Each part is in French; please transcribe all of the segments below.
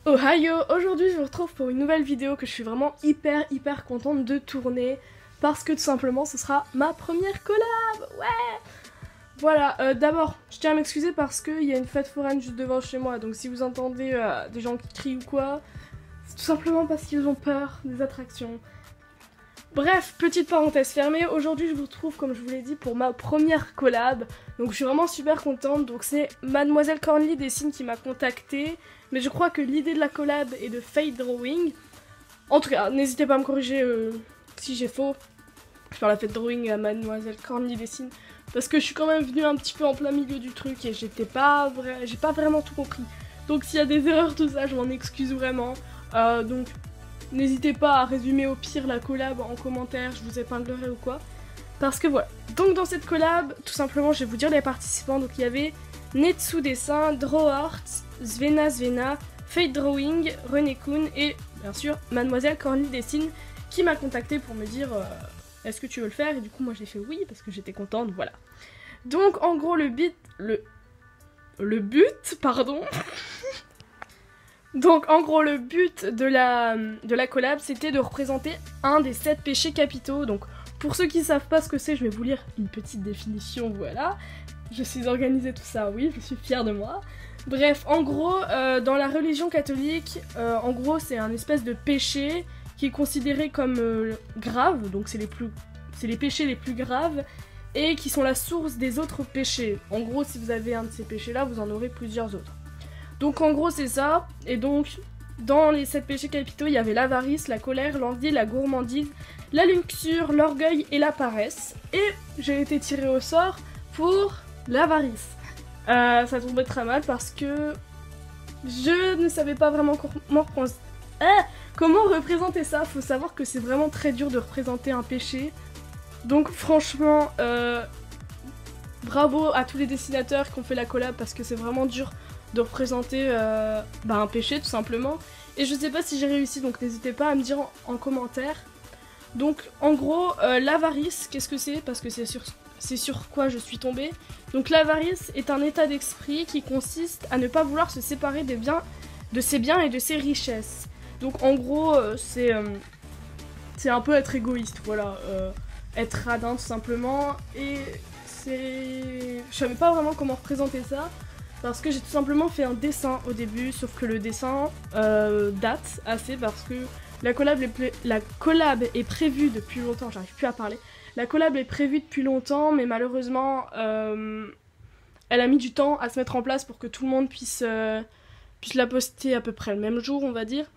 Ohio, aujourd'hui je vous retrouve pour une nouvelle vidéo que je suis vraiment hyper contente de tourner parce que tout simplement ce sera ma première collab, ouais. Voilà, d'abord je tiens à m'excuser parce qu'il y a une fête foraine juste devant chez moi, donc si vous entendez des gens qui crient ou quoi, c'est tout simplement parce qu'ils ont peur des attractions. Bref, petite parenthèse fermée, aujourd'hui je vous retrouve comme je vous l'ai dit pour ma première collab, donc je suis vraiment super contente, donc c'est Mademoiselle Cornly Dessine qui m'a contactée, mais je crois que l'idée de la collab est de Fate Drawing. En tout cas, n'hésitez pas à me corriger si j'ai faux, je parle à Fate Drawing à Mademoiselle Cornly Dessine, parce que je suis quand même venue un petit peu en plein milieu du truc et j'ai pas vraiment tout compris, donc s'il y a des erreurs tout ça, je m'en excuse vraiment, donc... N'hésitez pas à résumer au pire la collab en commentaire, je vous épinglerai ou quoi. Parce que voilà. Donc dans cette collab, tout simplement, je vais vous dire les participants. Donc il y avait Netsu Dessin, Drawart, Svena, Fate Drawing, René Kuhn et bien sûr Mademoiselle Cornly Dessine qui m'a contacté pour me dire est-ce que tu veux le faire? Et du coup moi j'ai fait oui parce que j'étais contente, voilà. Donc en gros le but, pardon. Donc en gros le but de la collab c'était de représenter un des 7 péchés capitaux. Donc pour ceux qui savent pas ce que c'est, je vais vous lire une petite définition, voilà. Je suis organisée tout ça, oui, je suis fière de moi. Bref, en gros, dans la religion catholique, en gros c'est un espèce de péché qui est considéré comme grave, donc c'est les péchés les plus graves et qui sont la source des autres péchés. En gros si vous avez un de ces péchés là, vous en aurez plusieurs autres. Donc en gros c'est ça, et donc dans les 7 péchés capitaux il y avait l'avarice, la colère, l'envie, la gourmandise, la luxure, l'orgueil et la paresse. Et j'ai été tirée au sort pour l'avarice. Ça tombait très mal parce que je ne savais pas vraiment comment représenter ça. Faut savoir que c'est vraiment très dur de représenter un péché. Donc franchement, bravo à tous les dessinateurs qui ont fait la collab parce que c'est vraiment dur de représenter un péché tout simplement. Et je sais pas si j'ai réussi, donc n'hésitez pas à me dire en commentaire. Donc en gros, l'avarice, qu'est-ce que c'est? Parce que c'est sur quoi je suis tombée. Donc l'avarice est un état d'esprit qui consiste à ne pas vouloir se séparer de ses biens et de ses richesses. Donc en gros, c'est un peu être égoïste, voilà. Être radin tout simplement. Et c'est... Je savais pas vraiment comment représenter ça. Parce que j'ai tout simplement fait un dessin au début, sauf que le dessin date assez parce que la collab est prévue depuis longtemps, j'arrive plus à parler. La collab est prévue depuis longtemps, mais malheureusement, elle a mis du temps à se mettre en place pour que tout le monde puisse la poster à peu près le même jour, on va dire.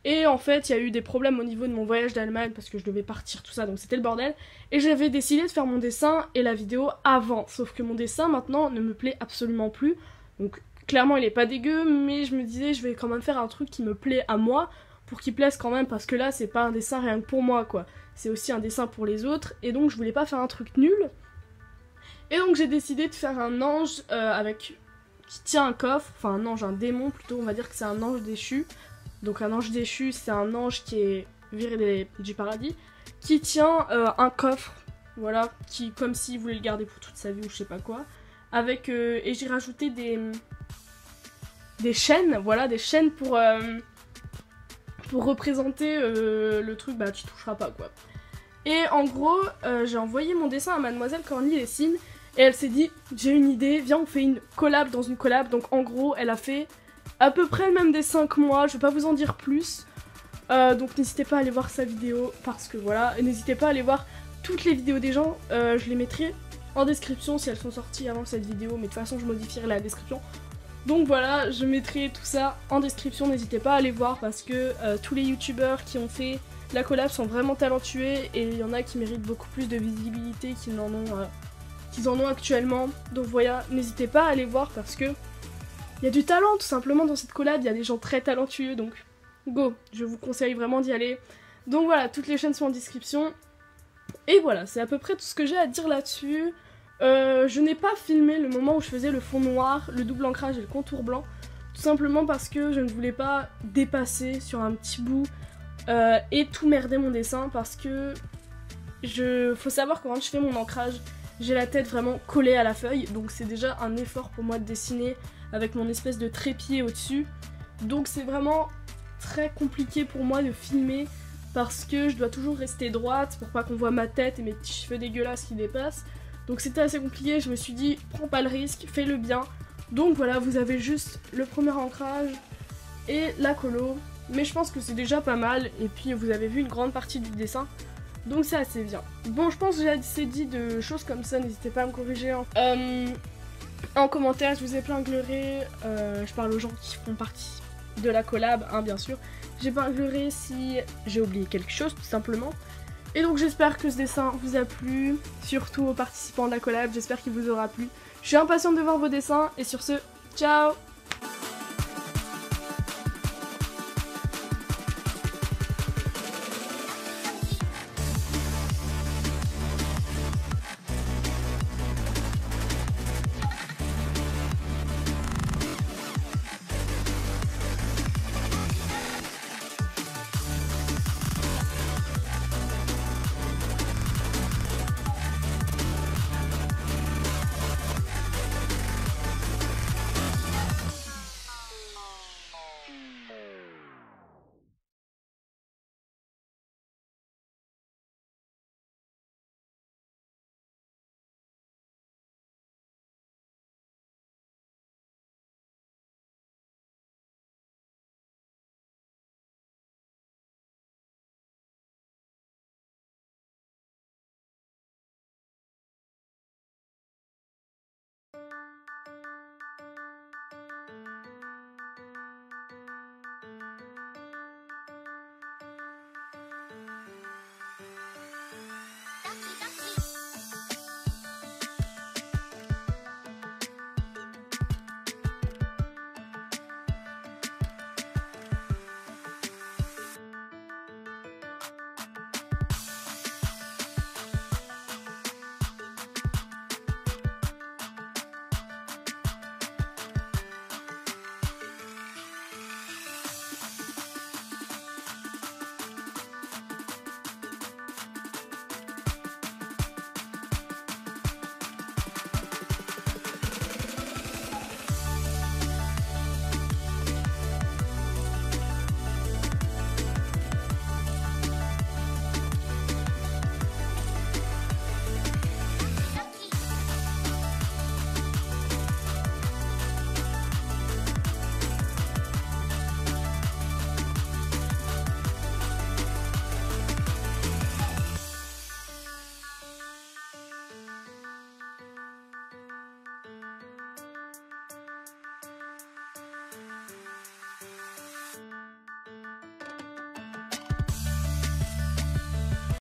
Et en fait, il y a eu des problèmes au niveau de mon voyage d'Allemagne parce que je devais partir, tout ça, donc c'était le bordel. Et j'avais décidé de faire mon dessin et la vidéo avant, sauf que mon dessin maintenant ne me plaît absolument plus. Donc clairement il est pas dégueu, mais je me disais je vais quand même faire un truc qui me plaît à moi, pour qu'il plaise quand même, parce que là c'est pas un dessin rien que pour moi quoi, c'est aussi un dessin pour les autres, et donc je voulais pas faire un truc nul. Et donc j'ai décidé de faire un ange qui tient un coffre, enfin un ange, un démon plutôt, on va dire que c'est un ange déchu. Donc un ange déchu c'est un ange qui est viré du paradis, qui tient un coffre, voilà, qui comme s'il voulait le garder pour toute sa vie ou je sais pas quoi. Avec, et j'ai rajouté des chaînes, voilà, des chaînes pour représenter le truc, bah tu toucheras pas quoi. Et en gros, j'ai envoyé mon dessin à Mademoiselle Cornly Dessine, et elle s'est dit, j'ai une idée, viens on fait une collab dans une collab. Donc en gros, elle a fait à peu près le même dessin que moi, je vais pas vous en dire plus. Donc n'hésitez pas à aller voir sa vidéo, parce que voilà, et n'hésitez pas à aller voir toutes les vidéos des gens, je les mettrai en description si elles sont sorties avant cette vidéo, mais de toute façon je modifierai la description. Donc voilà, je mettrai tout ça en description, n'hésitez pas à aller voir parce que tous les youtubeurs qui ont fait la collab sont vraiment talentueux et il y en a qui méritent beaucoup plus de visibilité qu'ils en ont actuellement. Donc voilà, n'hésitez pas à aller voir parce que il y a du talent tout simplement dans cette collab, il y a des gens très talentueux, donc go, je vous conseille vraiment d'y aller. Donc voilà, toutes les chaînes sont en description. Et voilà, c'est à peu près tout ce que j'ai à dire là-dessus. Je n'ai pas filmé le moment où je faisais le fond noir, le double ancrage et le contour blanc, tout simplement parce que je ne voulais pas dépasser sur un petit bout et tout merder mon dessin, parce que faut savoir que quand je fais mon ancrage, j'ai la tête vraiment collée à la feuille, donc c'est déjà un effort pour moi de dessiner avec mon espèce de trépied au-dessus. Donc c'est vraiment très compliqué pour moi de filmer parce que je dois toujours rester droite pour pas qu'on voit ma tête et mes petits cheveux dégueulasses qui dépassent. Donc c'était assez compliqué, je me suis dit prends pas le risque, fais-le bien. Donc voilà, vous avez juste le premier ancrage et la colo. Mais je pense que c'est déjà pas mal et puis vous avez vu une grande partie du dessin. Donc c'est assez bien. Bon, je pense que j'ai assez dit de choses comme ça, n'hésitez pas à me corriger en commentaire, je vous épinglerai, je parle aux gens qui font partie de la collab, hein, bien sûr. J'épinglerai si j'ai oublié quelque chose, tout simplement. Et donc j'espère que ce dessin vous a plu, surtout aux participants de la collab, j'espère qu'il vous aura plu. Je suis impatiente de voir vos dessins, et sur ce, ciao!